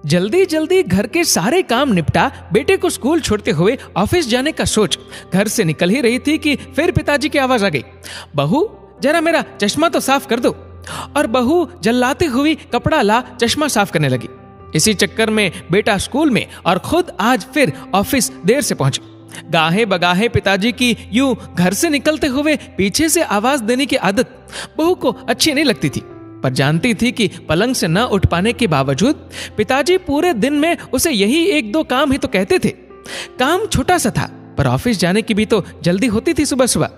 जल्दी जल्दी घर के सारे काम निपटा बेटे को स्कूल छोड़ते हुए ऑफिस जाने का सोच घर से निकल ही रही थी कि फिर पिताजी की आवाज आ गई, बहू जरा मेरा चश्मा तो साफ कर दो। और बहू जल्लाते हुई कपड़ा ला चश्मा साफ करने लगी। इसी चक्कर में बेटा स्कूल में और खुद आज फिर ऑफिस देर से पहुंचे। गाहे बगाहे पिताजी की यूं घर से निकलते हुए पीछे से आवाज देने की आदत बहू को अच्छी नहीं लगती थी, पर जानती थी कि पलंग से न उठ पाने के बावजूद पिताजी पूरे दिन में उसे यही एक दो काम ही तो कहते थे। काम छोटा सा था, पर ऑफिस जाने की भी तो जल्दी होती थी सुबह सुबह।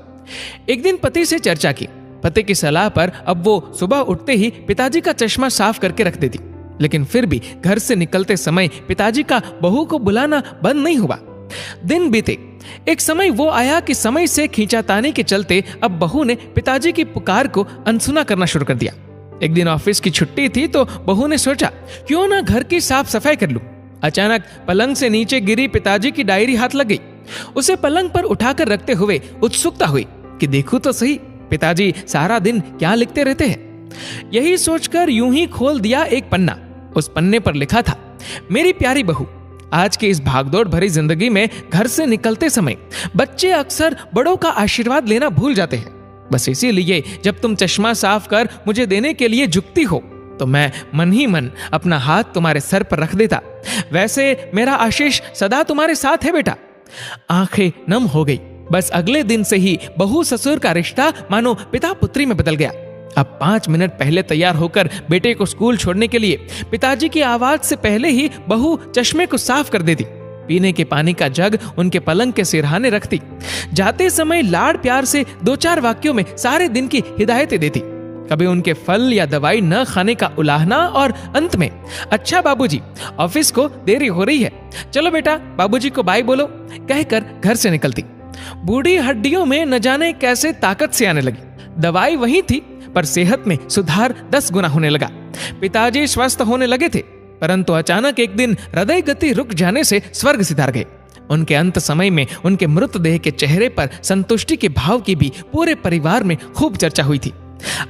एक दिन पति से चर्चा की। पति की सलाह पर अब वो सुबह उठते ही पिताजी का चश्मा साफ करके रख देती, लेकिन फिर भी घर से निकलते समय पिताजी का बहू को बुलाना बंद नहीं हुआ। दिन बीते, एक समय वो आया कि समय से खींचातानी के चलते अब बहू ने पिताजी की पुकार को अनसुना करना शुरू कर दिया। एक दिन ऑफिस की छुट्टी थी तो बहू ने सोचा क्यों ना घर की साफ सफाई कर लूं। अचानक पलंग से नीचे गिरी पिताजी की डायरी हाथ लग गई। उसे पलंग पर उठाकर रखते हुए उत्सुकता हुई कि देखूं तो सही पिताजी सारा दिन क्या लिखते रहते हैं। यही सोचकर यूं ही खोल दिया एक पन्ना। उस पन्ने पर लिखा था, मेरी प्यारी बहू, आज की इस भागदौड़ भरी जिंदगी में घर से निकलते समय बच्चे अक्सर बड़ों का आशीर्वाद लेना भूल जाते हैं। बस इसीलिए जब तुम चश्मा साफ कर मुझे देने के लिए झुकती हो तो मैं मन ही मन अपना हाथ तुम्हारे सर पर रख देता। वैसे मेरा आशीष सदा तुम्हारे साथ है बेटा। आंखें नम हो गई। बस अगले दिन से ही बहू ससुर का रिश्ता मानो पिता पुत्री में बदल गया। अब 5 मिनट पहले तैयार होकर बेटे को स्कूल छोड़ने के लिए पिताजी की आवाज से पहले ही बहू चश्मे को साफ कर देती। पीने के पानी का जग उनके पलंग के सिरहाने रखती। जाते समय लाड़ प्यार से 2-4 वाक्यों में सारे दिन की हिदायतें देती। कभी उनके फल या दवाई न खाने का उलाहना और अंत में, अच्छा बाबूजी ऑफिस को देरी हो रही है, चलो बेटा बाबूजी को बाय बोलो, कहकर घर से निकलती। बूढ़ी हड्डियों में न जाने कैसे ताकत से आने लगी। दवाई वही थी, पर सेहत में सुधार 10 गुना होने लगा। पिताजी स्वस्थ होने लगे थे, परंतु अचानक एक दिन हृदय गति रुक जाने से स्वर्ग सिधार गए। उनके अंत समय में उनके मृतदेह के चेहरे पर संतुष्टि के भाव की भी पूरे परिवार में खूब चर्चा हुई थी।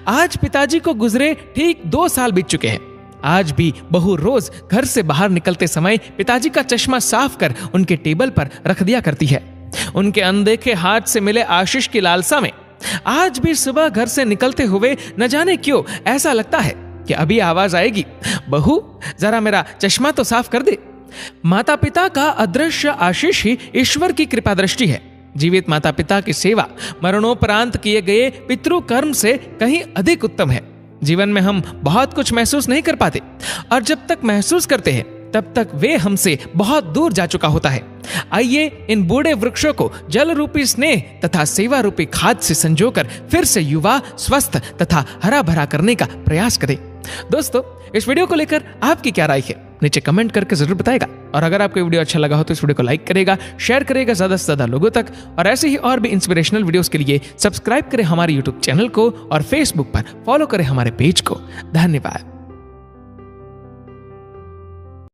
आज पिताजी को गुजरे ठीक 2 साल बीत चुके हैं। आज भी बहू रोज घर से बाहर निकलते समय पिताजी का चश्मा साफ कर उनके टेबल पर रख दिया करती है। उनके अनदेखे हाथ से मिले आशीष की लालसा में आज भी सुबह घर से निकलते हुए न जाने क्यों ऐसा लगता है कि अभी आवाज आएगी, बहू जरा मेरा चश्मा तो साफ कर दे। माता पिता का अदृश्य आशीष ही ईश्वर की कृपा दृष्टि है। जीवित माता पिता की सेवा मरणोपरांत किए गए पितृ कर्म से कहीं अधिक उत्तम है। जीवन में हम बहुत कुछ महसूस नहीं कर पाते, और जब तक महसूस करते हैं तब तक वे हमसे बहुत दूर जा चुका होता है। आइए इन बूढ़े वृक्षों को जल रूपी स्नेह तथा सेवा रूपी खाद से संजोकर फिर से युवा, स्वस्थ तथा हरा भरा करने का प्रयास करें। दोस्तों, इस वीडियो को लेकर आपकी क्या राय है, नीचे कमेंट करके जरूर बताएगा। और अगर आपको वीडियो अच्छा लगा हो तो इस वीडियो को लाइक करेगा, शेयर करेगा ज्यादा से ज्यादा लोगों तक। और ऐसे ही और भी इंस्पिरेशनल वीडियोस के लिए सब्सक्राइब करें हमारे यूट्यूब चैनल को और फेसबुक पर फॉलो करें हमारे पेज को। धन्यवाद।